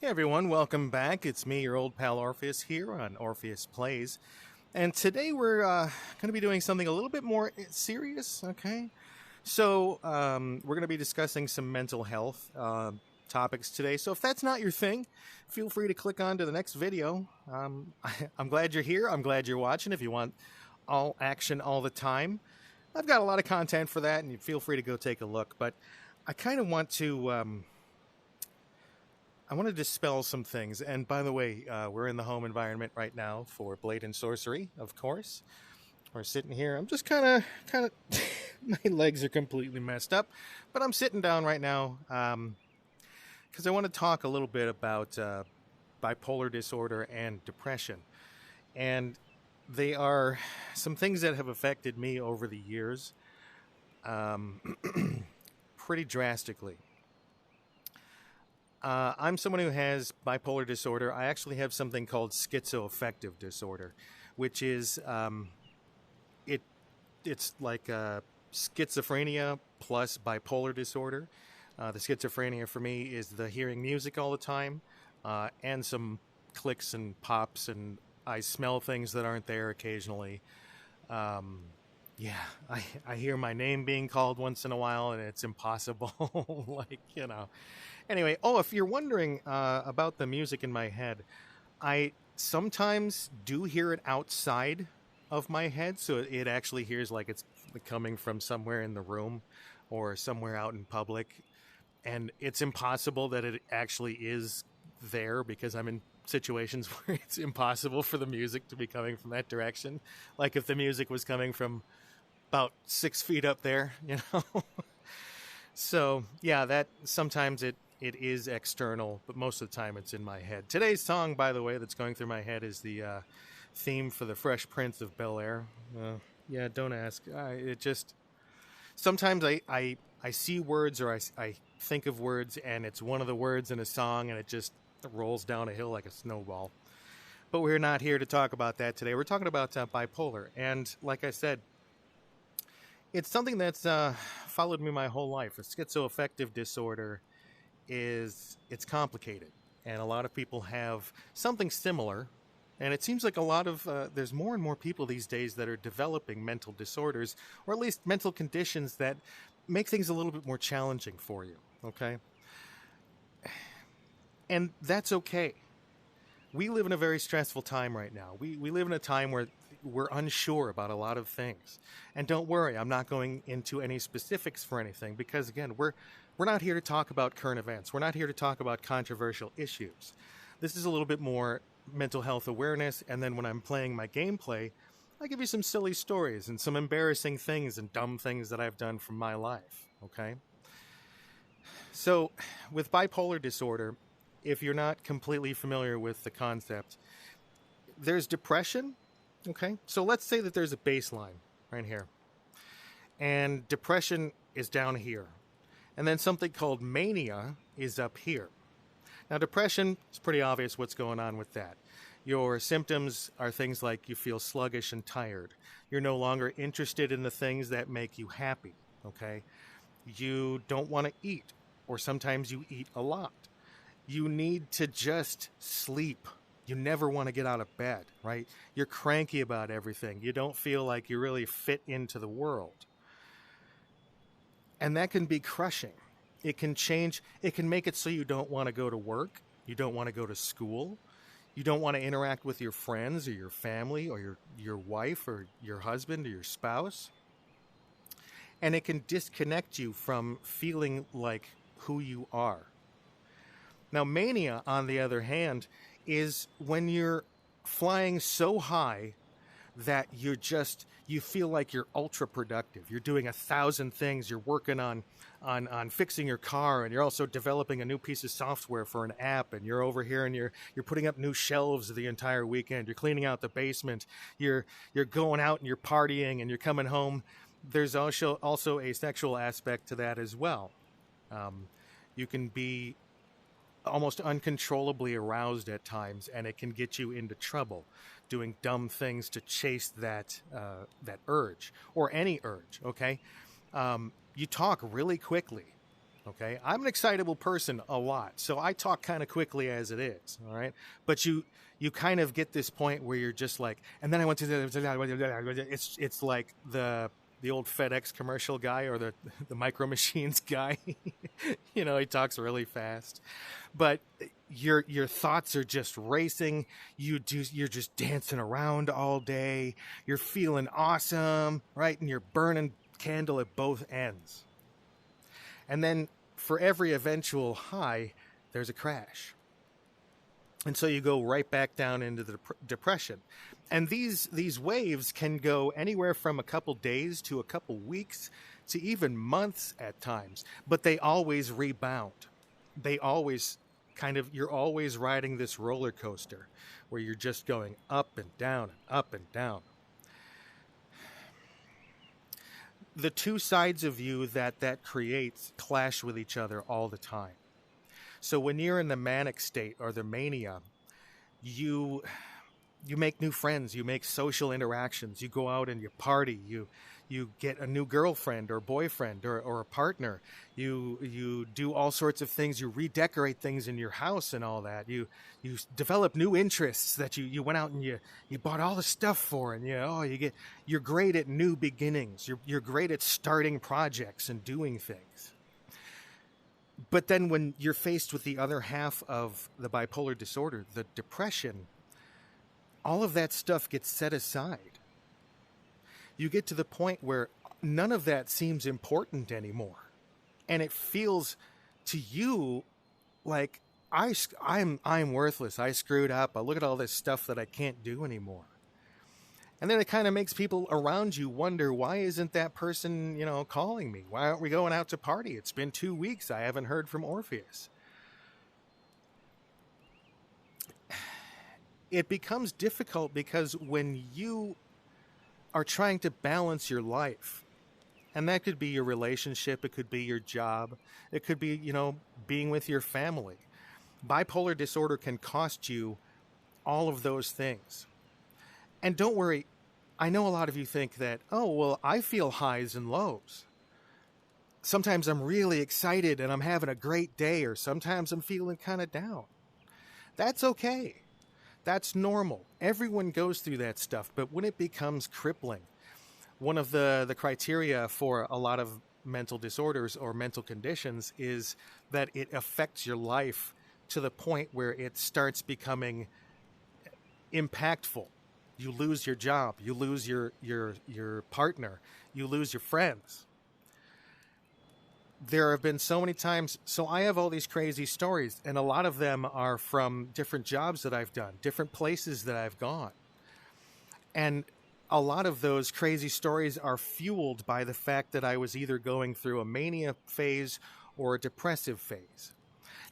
Hey everyone, welcome back. It's me, your old pal Orpheus, here on Orpheus Plays. And today we're going to be doing something a little bit more serious, okay? We're going to be discussing some mental health topics today. So if that's not your thing, feel free to click on to the next video. I'm glad you're here. I'm glad you're watching. If you want all action all the time, I've got a lot of content for that, and you feel free to go take a look. But I kind of want to... I want to dispel some things. And by the way, we're in the home environment right now for Blade and Sorcery, of course. We're sitting here. I'm just kind of, my legs are completely messed up. But I'm sitting down right now because I want to talk a little bit about bipolar disorder and depression. And they are some things that have affected me over the years pretty drastically. I'm someone who has bipolar disorder. I actually have something called schizoaffective disorder, which is it's like schizophrenia plus bipolar disorder. The schizophrenia for me is the hearing music all the time, and some clicks and pops, and I smell things that aren't there occasionally. I hear my name being called once in a while, and it's impossible. Anyway, if you're wondering about the music in my head, I sometimes do hear it outside of my head, so it actually hears like it's coming from somewhere in the room or somewhere out in public. And it's impossible that it actually is there because I'm in situations where it's impossible for the music to be coming from that direction. Like if the music was coming from about 6 feet up there, So, yeah, that sometimes it is external, but most of the time it's in my head. Today's song, by the way, that's going through my head is the theme for the Fresh Prince of Bel-Air. Yeah, don't ask. It just... Sometimes I see words or I think of words, and it's one of the words in a song, and it just rolls down a hill like a snowball. But we're not here to talk about that today. We're talking about bipolar. And like I said, it's something that's followed me my whole life. A schizoaffective disorder it's complicated, and a lot of people have something similar, and it seems like there's more and more people these days that are developing mental disorders, or at least mental conditions that make things a little bit more challenging for you, okay? And that's okay. We live in a very stressful time right now. We live in a time where we're unsure about a lot of things. And don't worry, I'm not going into any specifics for anything because, again, we're not here to talk about current events. We're not here to talk about controversial issues. This is a little bit more mental health awareness, and then when I'm playing my gameplay, I give you some silly stories and some embarrassing things and dumb things that I've done from my life, okay? So, with bipolar disorder, if you're not completely familiar with the concept, there's depression, okay? So let's say that there's a baseline right here, and depression is down here. And then something called mania is up here. Now, depression, it's pretty obvious what's going on with that. Your symptoms are things like you feel sluggish and tired. You're no longer interested in the things that make you happy, okay? You don't want to eat, or sometimes you eat a lot. You need to just sleep. You never want to get out of bed, right? You're cranky about everything. You don't feel like you really fit into the world. And that can be crushing. It can change. It can make it so you don't want to go to work. You don't want to go to school. You don't want to interact with your friends or your family or your wife or your husband or your spouse. And it can disconnect you from feeling like who you are. Now, mania, on the other hand, is when you're flying so high that you feel like you're ultra productive. You're doing 1,000 things. You're working on fixing your car, and you're also developing a new piece of software for an app, and you're over here and you're putting up new shelves the entire weekend. You're cleaning out the basement. You're going out and you're partying, and you're coming home. There's also a sexual aspect to that as well. You can be almost uncontrollably aroused at times, and it can get you into trouble doing dumb things to chase that urge, or any urge, okay? You talk really quickly. Okay, I'm an excitable person a lot, so I talk kind of quickly as it is. All right, but you kind of get this point where you're just like, and then I went to it's like the old FedEx commercial guy or the Micro Machines guy. You know, he talks really fast, but your thoughts are just racing. You're just dancing around all day. You're feeling awesome, right? And you're burning candle at both ends. And then for every eventual high, there's a crash. And so you go right back down into the depression. And these waves can go anywhere from a couple days to a couple weeks to even months at times. But they always rebound. They always you're always riding this roller coaster where you're just going up and down and up and down. The two sides of you that creates clash with each other all the time. So when you're in the manic state or the mania, you make new friends, you make social interactions, you go out and you party, you get a new girlfriend or boyfriend or a partner, you do all sorts of things, you redecorate things in your house and all that, you develop new interests that you went out and you bought all the stuff for, and you're great at new beginnings, you're great at starting projects and doing things. But then when you're faced with the other half of the bipolar disorder, the depression, all of that stuff gets set aside. You get to the point where none of that seems important anymore. And it feels to you like I'm worthless. I screwed up. I look at all this stuff that I can't do anymore. And then it kind of makes people around you wonder, why isn't that person, calling me? Why aren't we going out to party? It's been 2 weeks. I haven't heard from Orpheus. It becomes difficult because when you are trying to balance your life, and that could be your relationship, it could be your job, it could be, being with your family. Bipolar disorder can cost you all of those things. And don't worry, I know a lot of you think that, oh, well, I feel highs and lows. Sometimes I'm really excited and I'm having a great day, or sometimes I'm feeling kind of down. That's okay. That's normal. Everyone goes through that stuff, but when it becomes crippling, one of the criteria for a lot of mental disorders or mental conditions is that it affects your life to the point where it starts becoming impactful. You lose your job, you lose your partner, you lose your friends. There have been so many times, so I have all these crazy stories, and a lot of them are from different jobs that I've done, different places that I've gone. And a lot of those crazy stories are fueled by the fact that I was either going through a mania phase or a depressive phase.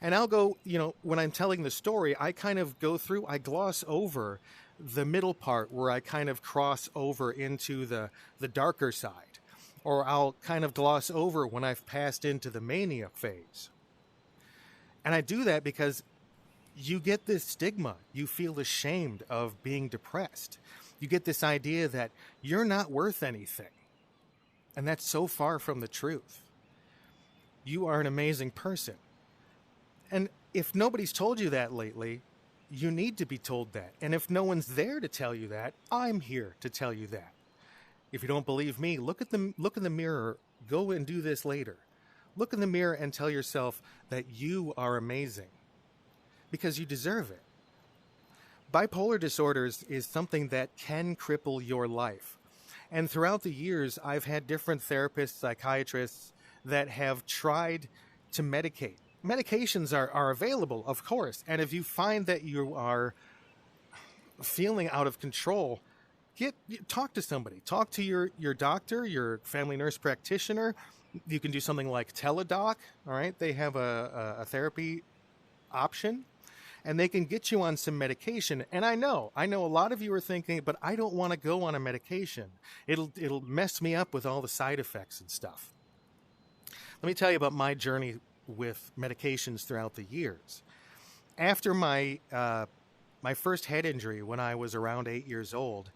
And I'll go, when I'm telling the story, I gloss over the middle part where I kind of cross over into the darker side. Or I'll kind of gloss over when I've passed into the mania phase. And I do that because you get this stigma. You feel ashamed of being depressed. You get this idea that you're not worth anything. And that's so far from the truth. You are an amazing person. And if nobody's told you that lately, you need to be told that. And if no one's there to tell you that, I'm here to tell you that. If you don't believe me, look in the mirror. Go and do this later. Look in the mirror and tell yourself that you are amazing because you deserve it. Bipolar disorders is something that can cripple your life. And throughout the years, I've had different therapists, psychiatrists that have tried to medicate. Medications are available, of course. And if you find that you are feeling out of control, talk to somebody. Talk to your doctor, your family nurse practitioner. You can do something like Teledoc. All right, they have a therapy option, and they can get you on some medication. And I know a lot of you are thinking, but I don't want to go on a medication. It'll mess me up with all the side effects and stuff. Let me tell you about my journey with medications throughout the years. After my first head injury when I was around 8 years old,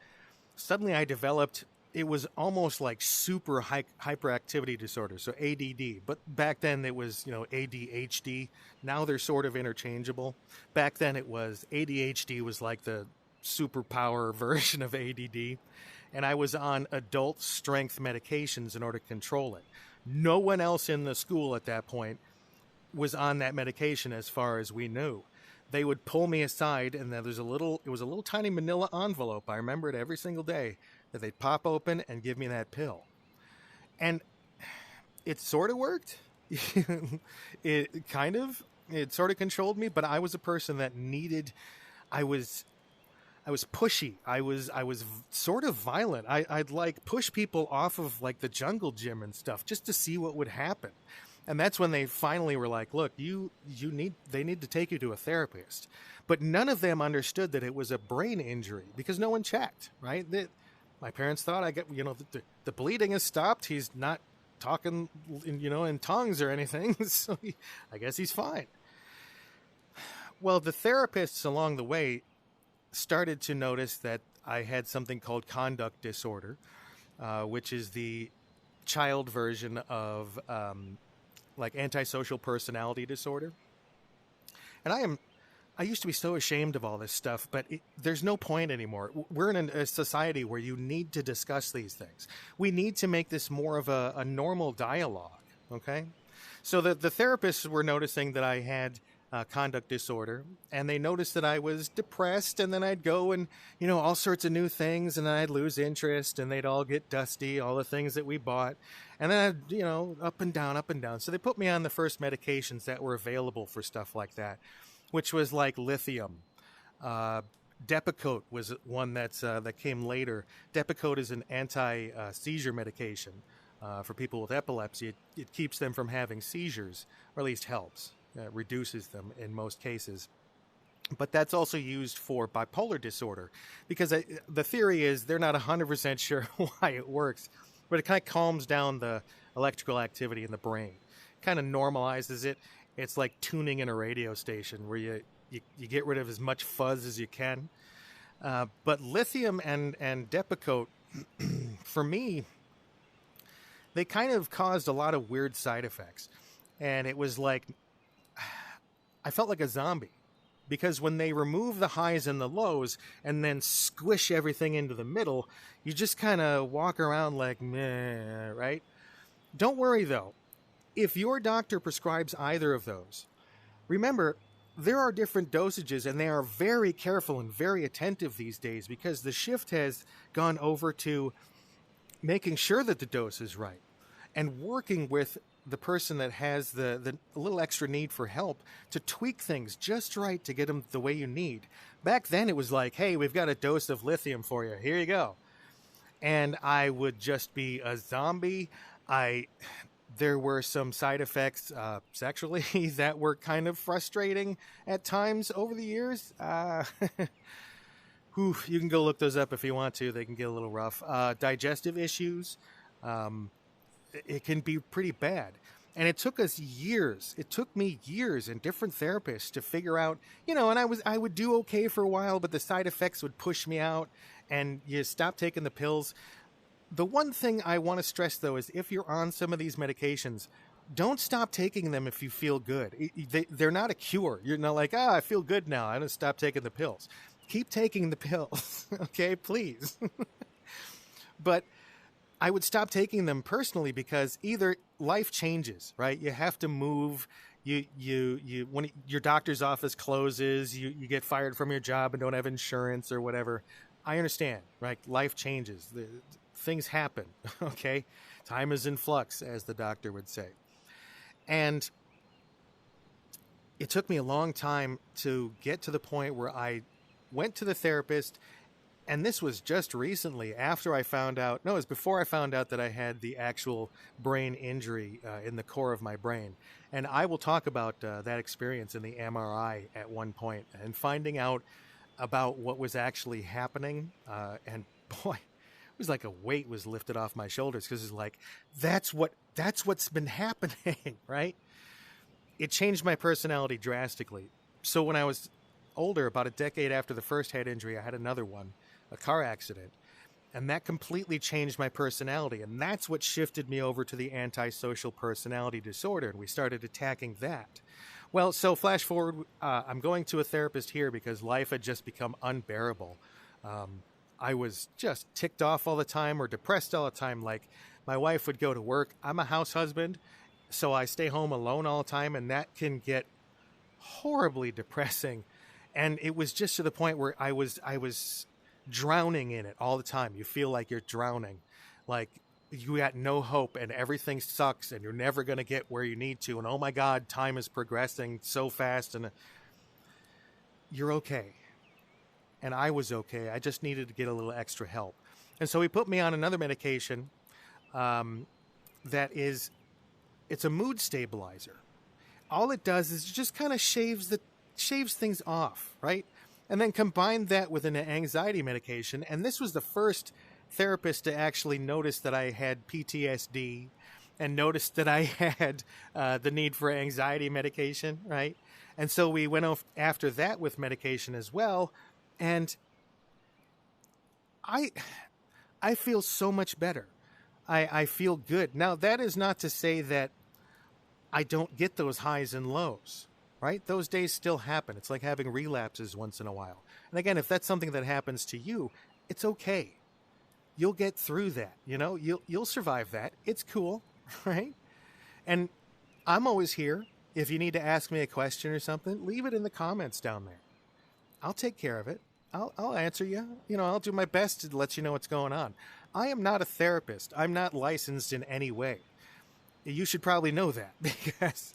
suddenly I developed it was almost like super hyperactivity disorder, so ADD. But back then it was, ADHD. Now they're sort of interchangeable. Back then it was ADHD was like the superpower version of ADD. And I was on adult strength medications in order to control it. No one else in the school at that point was on that medication as far as we knew. They would pull me aside, and then it was a little tiny manila envelope. I remember it every single day that they'd pop open and give me that pill. And it sort of worked. It sort of controlled me, but I was a person that I was pushy. I was sort of violent. I'd like push people off of like the jungle gym and stuff just to see what would happen. And that's when they finally were like, look, they need to take you to a therapist. But none of them understood that it was a brain injury because no one checked, right? My parents thought the bleeding has stopped. He's not talking, in tongues or anything. So I guess he's fine. Well, the therapists along the way started to notice that I had something called conduct disorder, which is the child version of like antisocial personality disorder. And I used to be so ashamed of all this stuff, but there's no point anymore. We're in a society where you need to discuss these things. We need to make this more of a normal dialogue, okay? So the therapists were noticing that I had conduct disorder, and they noticed that I was depressed, and then I'd go and, all sorts of new things, and then I'd lose interest, and they'd all get dusty, all the things that we bought, and then I'd, up and down, up and down. So they put me on the first medications that were available for stuff like that, which was like lithium. Depakote was one that came later. Depakote is an anti-seizure medication for people with epilepsy. It keeps them from having seizures, or at least helps. Reduces them in most cases. But that's also used for bipolar disorder because the theory is they're not 100% sure why it works, but it kind of calms down the electrical activity in the brain, kind of normalizes it. It's like tuning in a radio station where you get rid of as much fuzz as you can. But lithium and Depakote, for me, they kind of caused a lot of weird side effects. And it was like, I felt like a zombie because when they remove the highs and the lows and then squish everything into the middle, you just kind of walk around like, meh, right? Don't worry, though. If your doctor prescribes either of those, remember, there are different dosages, and they are very careful and very attentive these days because the shift has gone over to making sure that the dose is right and working with the person that has the little extra need for help to tweak things just right to get them the way you need. Back then, it was like, hey, we've got a dose of lithium for you. Here you go. And I would just be a zombie. There were some side effects sexually that were kind of frustrating at times over the years. You can go look those up if you want to. They can get a little rough. Digestive issues. It can be pretty bad. And it took us years. It took me years and different therapists to figure out, and I would do okay for a while, but the side effects would push me out and you stop taking the pills. The one thing I want to stress, though, is if you're on some of these medications, don't stop taking them if you feel good. They're not a cure. You're not like, I feel good now. I'm going to stop taking the pills. Keep taking the pills, okay, please. But I would stop taking them personally because either life changes, right? You have to move. When your doctor's office closes, you get fired from your job and don't have insurance or whatever. I understand, right? Life changes. Things happen, okay? Time is in flux, as the doctor would say. And it took me a long time to get to the point where I went to the therapist. And this was just recently after I found out, no, it was before I found out that I had the actual brain injury in the core of my brain. And I will talk about that experience in the MRI at one point and finding out about what was actually happening. And boy, it was like a weight was lifted off my shoulders because it's like, that's what's been happening, right? It changed my personality drastically. So when I was older, about a decade after the first head injury, I had another one. A car accident. And that completely changed my personality. And that's what shifted me over to the antisocial personality disorder. And we started attacking that. Well, so flash forward, I'm going to a therapist here because life had just become unbearable. I was just ticked off all the time or depressed all the time. Like, my wife would go to work. I'm a house husband, so I stay home alone all the time, and that can get horribly depressing. And it was just to the point where I was drowning in it all the time. You feel like you're drowning, like you got no hope and everything sucks and you're never going to get where you need to. And oh my God, time is progressing so fast, and you're okay. And I was okay. I just needed to get a little extra help. And so he put me on another medication it's a mood stabilizer. All it does is just kind of shaves things off, right? And then combine that with an anxiety medication. And this was the first therapist to actually notice that I had PTSD and noticed that I had the need for anxiety medication, right? And so we went off after that with medication as well. And I feel so much better. I feel good. Now, that is not to say that I don't get those highs and lows, right? Those days still happen. It's like having relapses once in a while. And again, if that's something that happens to you, it's okay. You'll get through that. You know, you'll survive that. It's cool, right? And I'm always here. If you need to ask me a question or something, leave it in the comments down there. I'll take care of it. I'll answer you. You know, I'll do my best to let you know what's going on. I am not a therapist. I'm not licensed in any way. You should probably know that because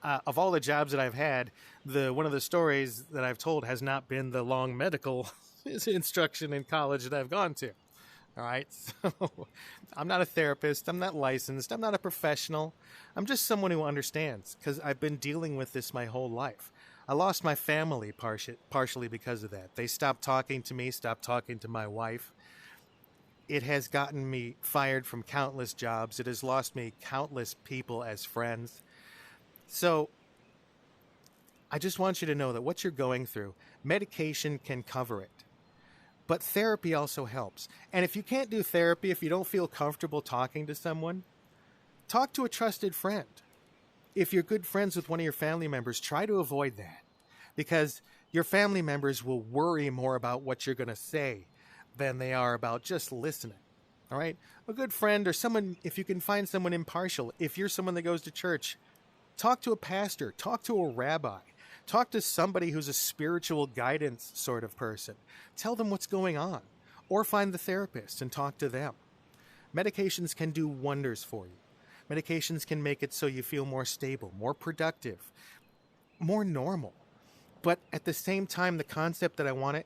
of all the jobs that I've had, one of the stories that I've told has not been the long medical instruction in college that I've gone to. All right. So I'm not a therapist. I'm not licensed. I'm not a professional. I'm just someone who understands because I've been dealing with this my whole life. I lost my family partially because of that. They stopped talking to me, stopped talking to my wife. It has gotten me fired from countless jobs. It has lost me countless people as friends. So I just want you to know that what you're going through, medication can cover it. But therapy also helps. And if you can't do therapy, if you don't feel comfortable talking to someone, talk to a trusted friend. If you're good friends with one of your family members, try to avoid that because your family members will worry more about what you're going to say than they are about just listening. All right? A good friend or someone, if you can find someone impartial, if you're someone that goes to church, talk to a pastor, talk to a rabbi, talk to somebody who's a spiritual guidance sort of person. Tell them what's going on or find the therapist and talk to them. Medications can do wonders for you. Medications can make it so you feel more stable, more productive, more normal. But at the same time, the concept that I want to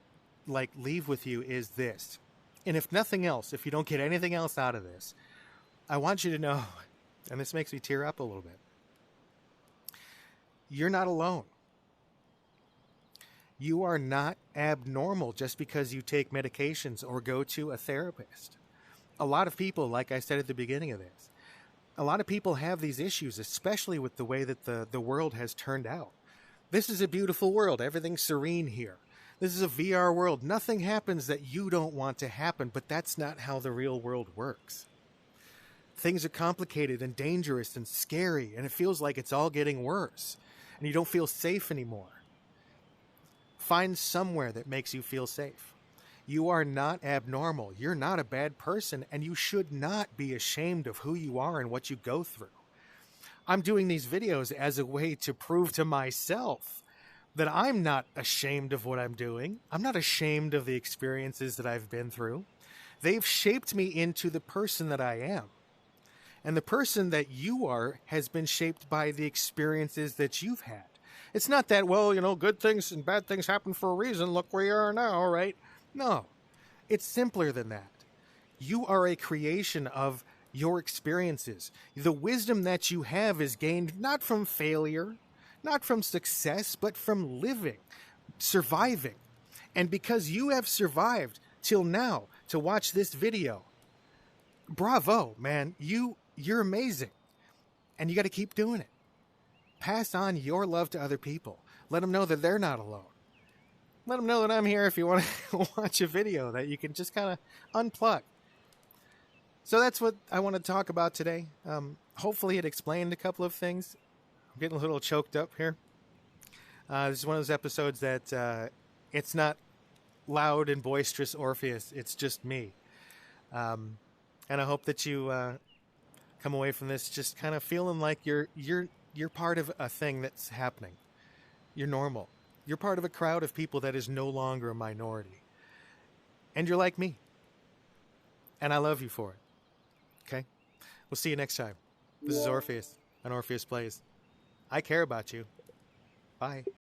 leave with you is this. And if nothing else, if you don't get anything else out of this, I want you to know, and this makes me tear up a little bit, you're not alone. You are not abnormal just because you take medications or go to a therapist. A lot of people, like I said at the beginning of this, a lot of people have these issues, especially with the way that the world has turned out. This is a beautiful world. Everything's serene here. This is a VR world. Nothing happens that you don't want to happen, but that's not how the real world works. Things are complicated and dangerous and scary, and it feels like it's all getting worse, and you don't feel safe anymore. Find somewhere that makes you feel safe. You are not abnormal. You're not a bad person, and you should not be ashamed of who you are and what you go through. I'm doing these videos as a way to prove to myself that I'm not ashamed of what I'm doing. I'm not ashamed of the experiences that I've been through. They've shaped me into the person that I am. And the person that you are has been shaped by the experiences that you've had. It's not that, well, good things and bad things happen for a reason. Look where you are now, right? No, it's simpler than that. You are a creation of your experiences. The wisdom that you have is gained not from failure, not from success, but from living, surviving. And because you have survived till now to watch this video, bravo, man. You're amazing. And you got to keep doing it. Pass on your love to other people. Let them know that they're not alone. Let them know that I'm here if you want to watch a video that you can just kind of unplug. So that's what I want to talk about today. Hopefully it explained a couple of things. I'm getting a little choked up here. This is one of those episodes that it's not loud and boisterous Orpheus. It's just me. And I hope that you come away from this just kind of feeling like you're part of a thing that's happening. You're normal. You're part of a crowd of people that is no longer a minority. And you're like me. And I love you for it. Okay? We'll see you next time. This is Orpheus on Orpheus Plays. I care about you. Bye.